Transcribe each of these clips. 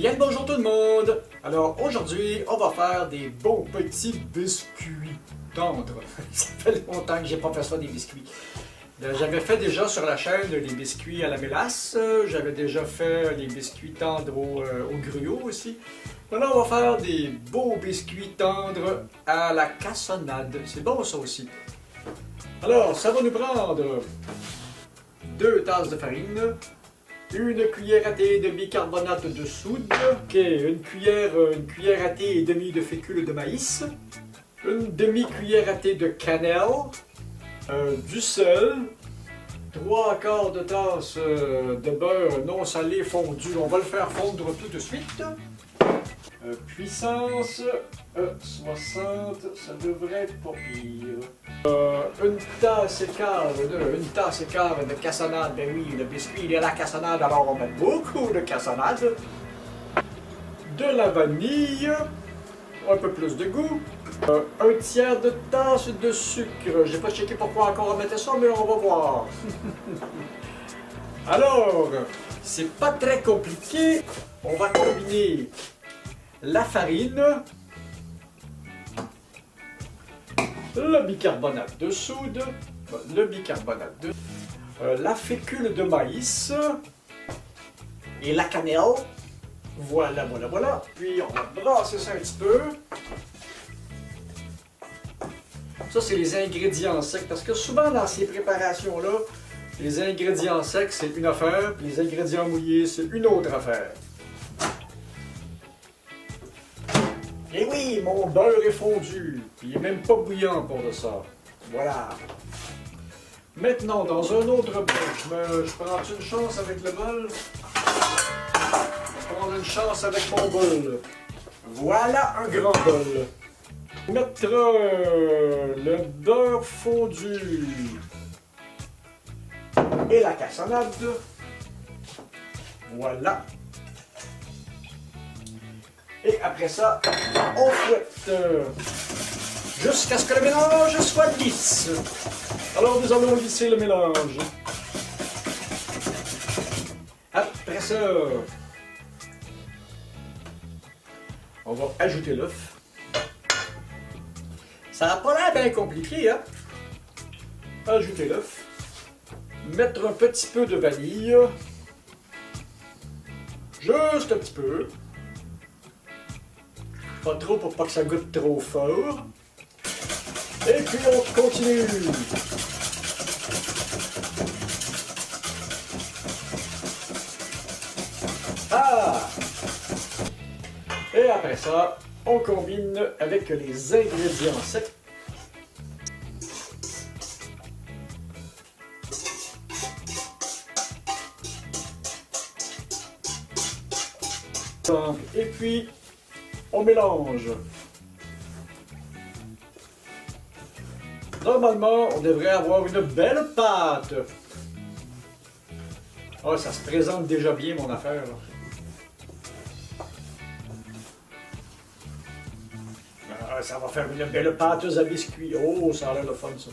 Bien le bonjour tout le monde! Alors aujourd'hui, on va faire des bons petits biscuits tendres. Ça fait longtemps que j'ai pas fait ça des biscuits. J'avais fait déjà sur la chaîne les biscuits à la mélasse, j'avais déjà fait les biscuits tendres au gruau aussi. Maintenant on va faire des beaux biscuits tendres à la cassonade. C'est bon ça aussi. Alors ça va nous prendre 2 tasses de farine, une cuillère à thé de bicarbonate de soude, une cuillère à thé et demie de fécule de maïs, une demi-cuillère à thé de cannelle, du sel, 3/4 de tasse de beurre non salé fondu. On va le faire fondre tout de suite. Puissance 60, ça devrait être pas pire. Une tasse et quart de cassonade. Ben oui, le biscuit il est à la cassonade, alors on met beaucoup de cassonade. De la vanille, un peu plus de goût. Un tiers de tasse de sucre. J'ai pas checké pourquoi encore on mettait ça, mais on va voir. Alors, c'est pas très compliqué. On va combiner la farine, le bicarbonate de soude, la fécule de maïs et la cannelle. Voilà. Puis on va brasser ça un petit peu. Ça, c'est les ingrédients secs, parce que souvent dans ces préparations-là, les ingrédients secs, c'est une affaire, puis les ingrédients mouillés, c'est une autre affaire. Et oui, mon beurre est fondu, puis il n'est même pas bouillant pour de ça. Voilà. Maintenant, dans un autre bol, je prends une chance avec le bol. Je prends une chance avec mon bol. Voilà un grand bol. Mettre le beurre fondu et la cassonade. Voilà. Et après ça, on fouette jusqu'à ce que le mélange soit lisse. Alors nous allons lisser le mélange. Après ça, on va ajouter l'œuf. Ça n'a pas l'air bien compliqué, hein? Ajouter l'œuf. Mettre un petit peu de vanille. Juste un petit peu. Pas trop pour pas que ça goûte trop fort. Et puis on continue. Ah! Et après ça, on combine avec les ingrédients secs. Et puis, on mélange. Normalement, on devrait avoir une belle pâte. Oh, ça se présente déjà bien, mon affaire. Ça va faire une belle pâteuse à biscuits. Oh, ça a l'air le fun, ça.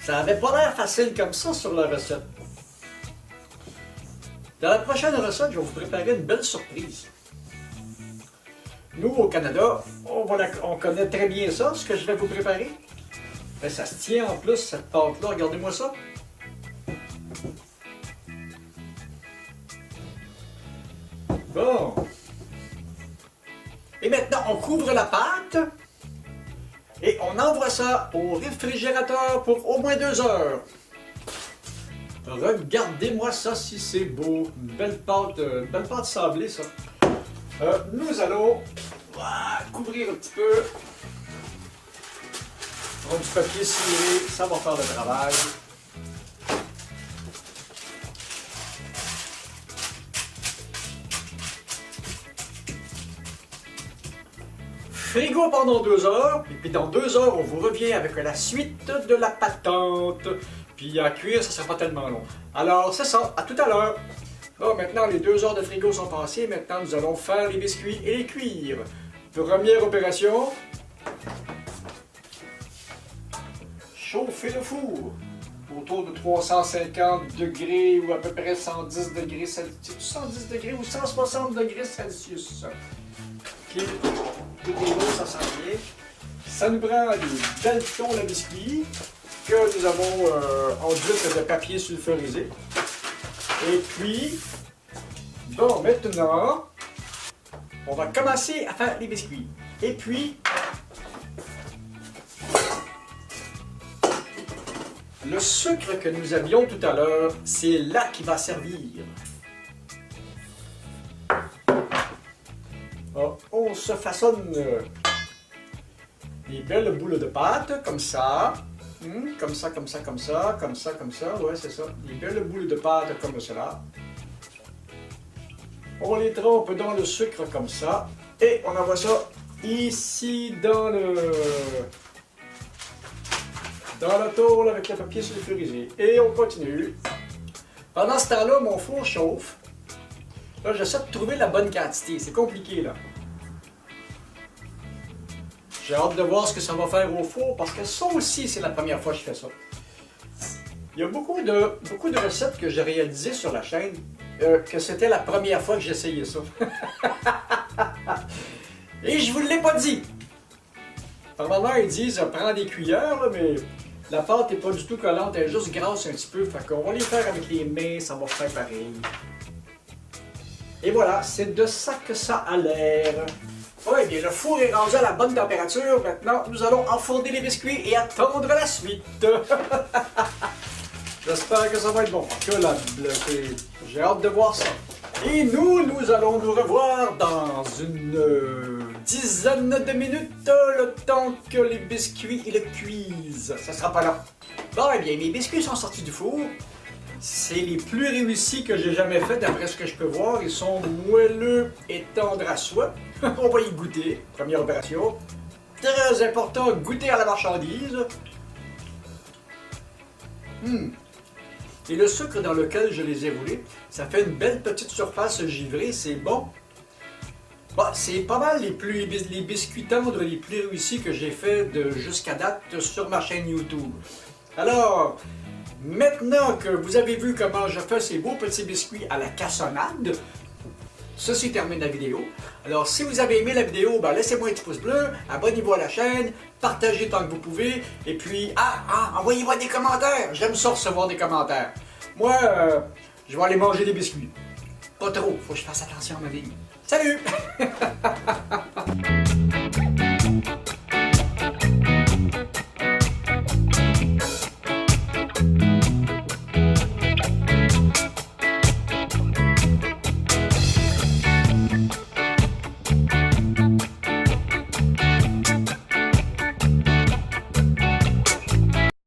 Ça avait pas l'air facile comme ça sur la recette. Dans la prochaine recette, je vais vous préparer une belle surprise. Nous, au Canada, on connaît très bien ça, ce que je vais vous préparer. Mais ça se tient en plus, cette pâte-là. Regardez-moi ça. Bon. Et maintenant, on couvre la pâte et on envoie ça au réfrigérateur pour au moins 2 heures. Regardez-moi ça si c'est beau. Une belle pâte sablée, ça. Nous allons couvrir un petit peu. Prendre du papier ciré, ça va faire le travail. Frigo pendant 2 heures, et puis dans 2 heures, on vous revient avec la suite de la patente. Puis à cuire, ça ne sera pas tellement long. Alors, c'est ça, à tout à l'heure. Bon, maintenant, les 2 heures de frigo sont passées. Maintenant, nous allons faire les biscuits et les cuire. Première opération. Chauffer le four. autour de 350 degrés ou à peu près 110 degrés Celsius. 110 degrés ou 160 degrés Celsius. Ok, tout est beau, ça sent bien. Ça nous prend des belles tôles à biscuits que nous avons enduites de papier sulfurisé. Et puis, bon, maintenant, on va commencer à faire les biscuits. Et puis, le sucre que nous avions tout à l'heure, c'est là qui va servir. Alors, on se façonne des belles boules de pâte, comme ça. Comme ça, comme ça, comme ça, comme ça, comme ça. Ouais, c'est ça. Des belles boules de pâte comme cela. On les trempe dans le sucre comme ça. Et on envoie ça ici dans la tôle avec le papier sulfurisé. Et on continue. Pendant ce temps-là, mon four chauffe. Là, j'essaie de trouver la bonne quantité. C'est compliqué, là. J'ai hâte de voir ce que ça va faire au four, parce que ça aussi, c'est la première fois que je fais ça. Il y a beaucoup de recettes que j'ai réalisées sur la chaîne, que c'était la première fois que j'essayais ça. Et je vous l'ai pas dit! Normalement, ils disent prends des cuillères, là, mais la pâte n'est pas du tout collante, elle est juste grasse un petit peu. Fait qu'on va les faire avec les mains, ça va faire pareil. Et voilà, c'est de ça que ça a l'air. Oui, bien le four est rendu à la bonne température. Maintenant, nous allons enfourner les biscuits et attendre la suite. J'espère que ça va être bon. Que j'ai hâte de voir ça. Et nous allons nous revoir dans une dizaine de minutes, le temps que les biscuits ils cuisent. Ça sera pas long. Bon, eh bien, mes biscuits sont sortis du four. C'est les plus réussis que j'ai jamais fait, d'après ce que je peux voir. Ils sont moelleux et tendres à souhait. On va y goûter. Première opération. Très important, goûter à la marchandise. Et le sucre dans lequel je les ai roulés, ça fait une belle petite surface givrée, c'est bon. Bon, c'est pas mal les biscuits tendres les plus réussis que j'ai fait jusqu'à date sur ma chaîne YouTube. Alors, maintenant que vous avez vu comment je fais ces beaux petits biscuits à la cassonade, ceci termine la vidéo. Alors, si vous avez aimé la vidéo, ben, laissez-moi un petit pouce bleu, abonnez-vous à la chaîne, partagez tant que vous pouvez, et puis, envoyez-moi des commentaires. J'aime ça recevoir des commentaires. Moi, je vais aller manger des biscuits. Pas trop, faut que je fasse attention à ma vie. Salut!